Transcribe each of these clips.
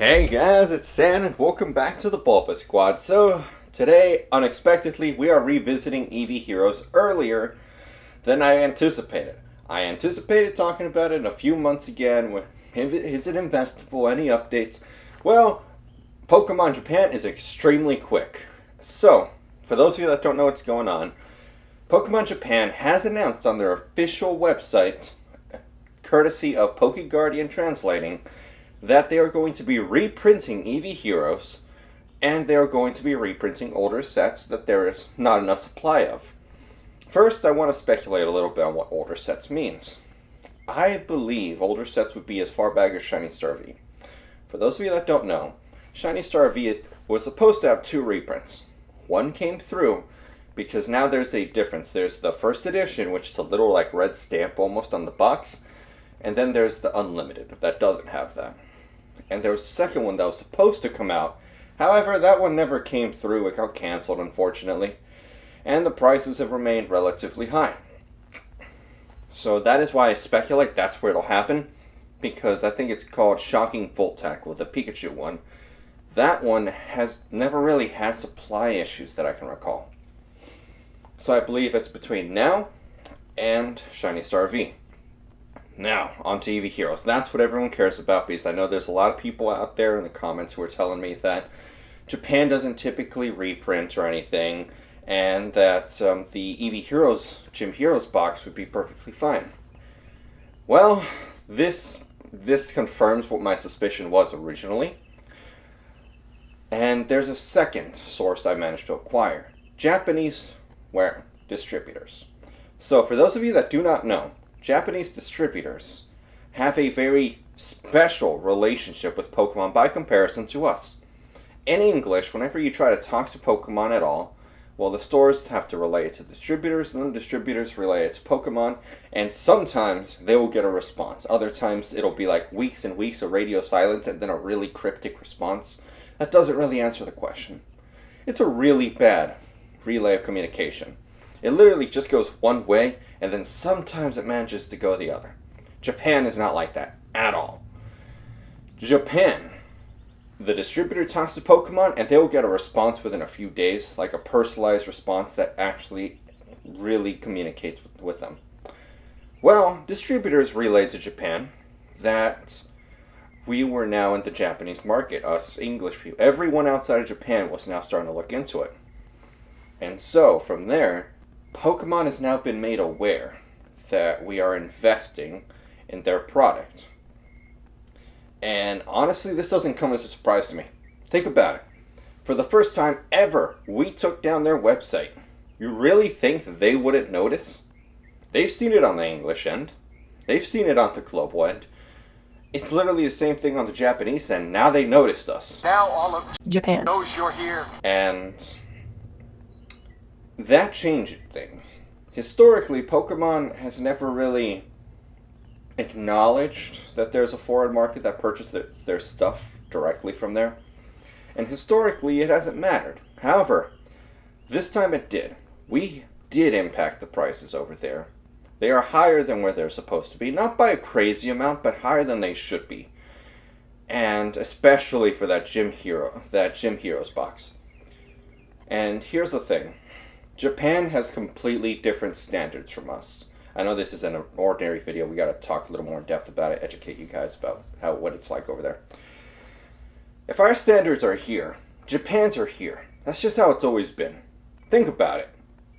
Hey guys, it's Sam and welcome back to the BulbaSquad. So, today, unexpectedly, we are revisiting Eevee Heroes earlier than I anticipated. I anticipated talking about it in a few months again. Is it investable? Any updates? Well, Pokemon Japan is extremely quick. So, for those of you that don't know what's going on, Pokemon Japan has announced on their official website, courtesy of PokeGuardian Translating, that they are going to be reprinting Eevee Heroes, and they are going to be reprinting older sets that there is not enough supply of. First, I want to speculate a little bit on what older sets means. I believe older sets would be as far back as Shiny Star V. For those of you that don't know, Shiny Star V was supposed to have two reprints. One came through because now there's a difference. There's the first edition, which is a little like red stamp almost on the box, and then there's the Unlimited that doesn't have that. And there was a second one that was supposed to come out. However, that one never came through. It got canceled, unfortunately. And the prices have remained relatively high. So that is why I speculate that's where it'll happen. Because I think it's called Shocking Volt Tackle, the Pikachu one. That one has never really had supply issues that I can recall. So I believe it's between now and Shiny Star V. Now, on to Eevee Heroes. That's what everyone cares about, because I know there's a lot of people out there in the comments who are telling me that Japan doesn't typically reprint or anything, and that the Eevee Heroes Gym Heroes box would be perfectly fine. Well, this confirms what my suspicion was originally. And there's a second source I managed to acquire. Japanese distributors. So for those of you that do not know, Japanese distributors have a very special relationship with Pokemon by comparison to us. In English, whenever you try to talk to Pokemon at all, well, the stores have to relay it to distributors, and then distributors relay it to Pokemon, and sometimes they will get a response. Other times it'll be like weeks and weeks of radio silence and then a really cryptic response that doesn't really answer the question. It's a really bad relay of communication. It literally just goes one way, and then sometimes it manages to go the other. Japan is not like that at all. Japan, the distributor talks to Pokemon, and they will get a response within a few days, like a personalized response that actually really communicates with them. Well, distributors relayed to Japan that we were now in the Japanese market, us English people. Everyone outside of Japan was now starting to look into it. And so, from there, Pokemon has now been made aware that we are investing in their product. And honestly, this doesn't come as a surprise to me. Think about it. For the first time ever, we took down their website. You really think they wouldn't notice? They've seen it on the English end. They've seen it on the global end. It's literally the same thing on the Japanese end. Now they noticed us. Now all of Japan knows you're here. And that changed things. Historically, Pokemon has never really acknowledged that there's a foreign market that purchases their stuff directly from there. And historically, it hasn't mattered. However, this time it did. We did impact the prices over there. They are higher than where they're supposed to be. Not by a crazy amount, but higher than they should be. And especially for that Gym Heroes box. And here's the thing. Japan has completely different standards from us. I know this is an ordinary video. We got to talk a little more in depth about it, educate you guys about what it's like over there. If our standards are here, Japan's are here. That's just how it's always been. Think about it.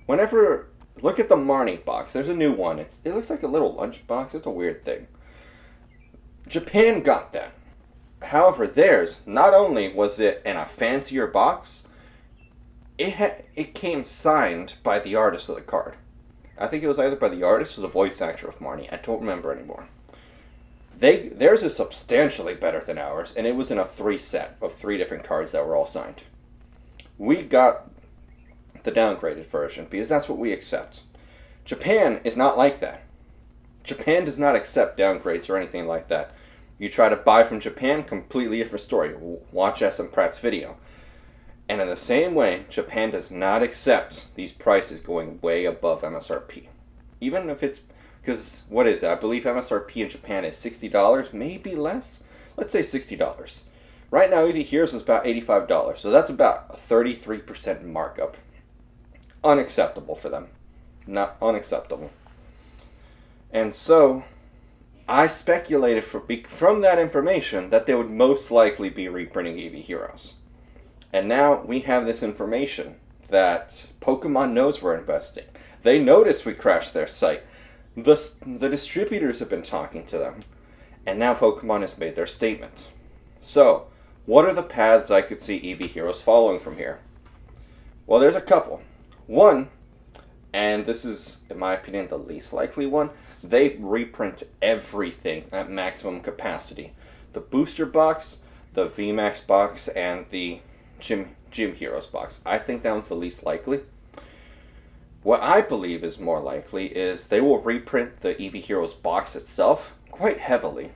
Look at the Marnie box. There's a new one. It looks like a little lunch box. It's a weird thing. Japan got that. However, theirs, not only was it in a fancier box, it came signed by the artist of the card. I think it was either by the artist or the voice actor of Marnie. I don't remember anymore. Theirs is substantially better than ours, and it was in a 3 set of 3 different cards that were all signed. We got the downgraded version because that's what we accept. Japan is not like that. Japan does not accept downgrades or anything like that. You try to buy from Japan, completely different story. Watch SM Pratt's video. And in the same way, Japan does not accept these prices going way above MSRP. Even if it's, because what is it? I believe MSRP in Japan is $60, maybe less. Let's say $60. Right now, Eevee Heroes is about $85, so that's about a 33% markup. Unacceptable for them. Not unacceptable. And so, I speculated from that information that they would most likely be reprinting Eevee Heroes. And now we have this information that Pokemon knows we're investing. They noticed we crashed their site. The distributors have been talking to them. And now Pokemon has made their statement. So, what are the paths I could see Eevee Heroes following from here? Well, there's a couple. One, and this is, in my opinion, the least likely one, they reprint everything at maximum capacity. The booster box, the VMAX box, and the Gym Heroes box. I think that one's the least likely. What I believe is more likely is they will reprint the Eevee Heroes box itself quite heavily.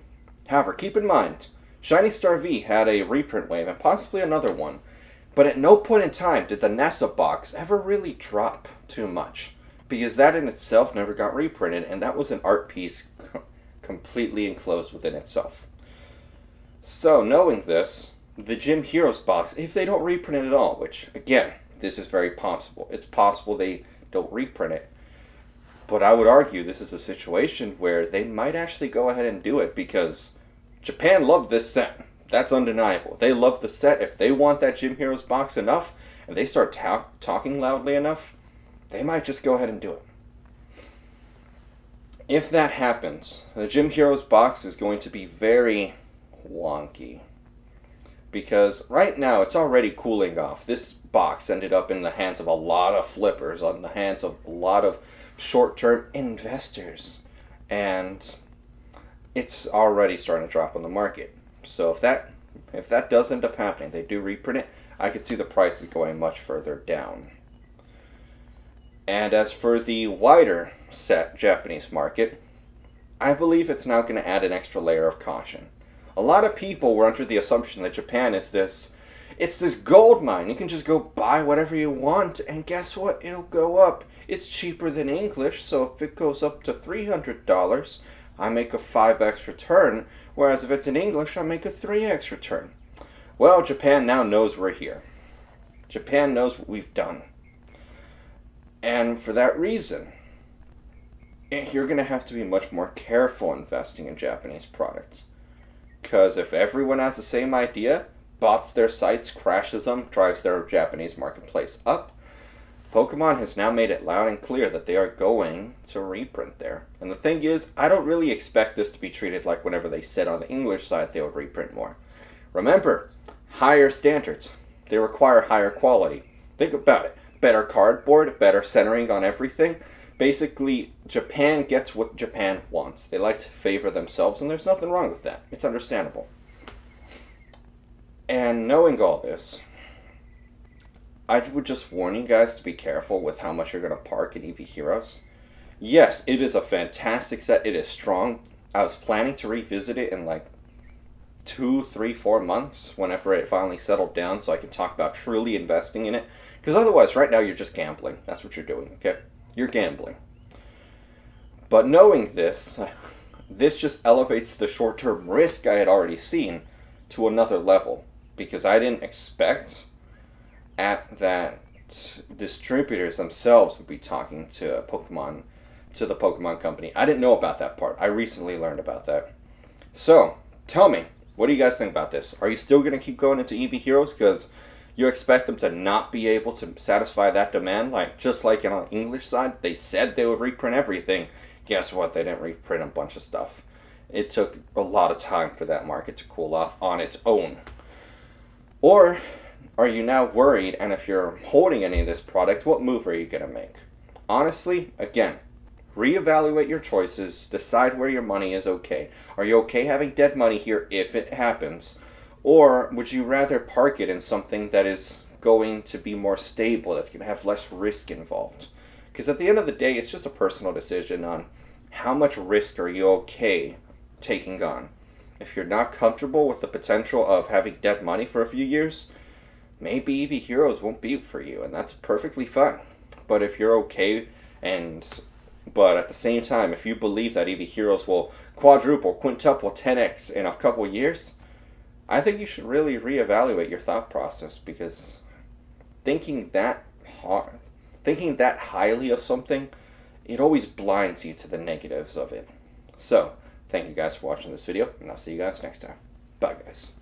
However, keep in mind, Shiny Star V had a reprint wave and possibly another one, but at no point in time did the NASA box ever really drop too much, because that in itself never got reprinted, and that was an art piece completely enclosed within itself. So, knowing this, the Gym Heroes box, if they don't reprint it at all, which, again, this is very possible. It's possible they don't reprint it. But I would argue this is a situation where they might actually go ahead and do it, because Japan loved this set. That's undeniable. They love the set. If they want that Gym Heroes box enough, and they start talking loudly enough, they might just go ahead and do it. If that happens, the Gym Heroes box is going to be very wonky. Because right now it's already cooling off. This box ended up in the hands of a lot of flippers, on the hands of a lot of short-term investors. And it's already starting to drop on the market. So if that does end up happening, they do reprint it, I could see the prices going much further down. And as for the wider set Japanese market, I believe it's now going to add an extra layer of caution. A lot of people were under the assumption that Japan is this gold mine. You can just go buy whatever you want, and guess what? It'll go up. It's cheaper than English, so if it goes up to $300, I make a 5x return, whereas if it's in English, I make a 3x return. Well, Japan now knows we're here. Japan knows what we've done. And for that reason, you're going to have to be much more careful investing in Japanese products. Because if everyone has the same idea, bots their sites, crashes them, drives their Japanese marketplace up, Pokemon has now made it loud and clear that they are going to reprint there. And the thing is, I don't really expect this to be treated like whenever they said on the English side they would reprint more. Remember, higher standards. They require higher quality. Think about it. Better cardboard, better centering on everything. Basically, Japan gets what Japan wants. They like to favor themselves, and there's nothing wrong with that. It's understandable. And knowing all this, I would just warn you guys to be careful with how much you're going to park in Eevee Heroes. Yes, it is a fantastic set. It is strong. I was planning to revisit it in like 2, 3, 4 months whenever it finally settled down so I could talk about truly investing in it. Because otherwise, right now, you're just gambling. That's what you're doing, okay? You're gambling. But knowing this, this just elevates the short-term risk I had already seen to another level. Because I didn't expect that distributors themselves would be talking to the Pokemon company. I didn't know about that part. I recently learned about that. So, tell me, what do you guys think about this? Are you still going to keep going into Eevee Heroes? Because you expect them to not be able to satisfy that demand? Just like on the English side, they said they would reprint everything. Guess what? They didn't reprint a bunch of stuff. It took a lot of time for that market to cool off on its own. Or are you now worried, and if you're holding any of this product, what move are you going to make? Honestly, again, reevaluate your choices, decide where your money is okay. Are you okay having dead money here if it happens? Or would you rather park it in something that is going to be more stable, that's going to have less risk involved? Because at the end of the day, it's just a personal decision on how much risk are you okay taking on. If you're not comfortable with the potential of having dead money for a few years, maybe Eevee Heroes won't be for you, and that's perfectly fine. But if you're okay, but at the same time, if you believe that Eevee Heroes will quadruple, quintuple, 10x in a couple years, I think you should really reevaluate your thought process, because thinking that hard, thinking that highly of something, it always blinds you to the negatives of it. So, thank you guys for watching this video, and I'll see you guys next time. Bye, guys.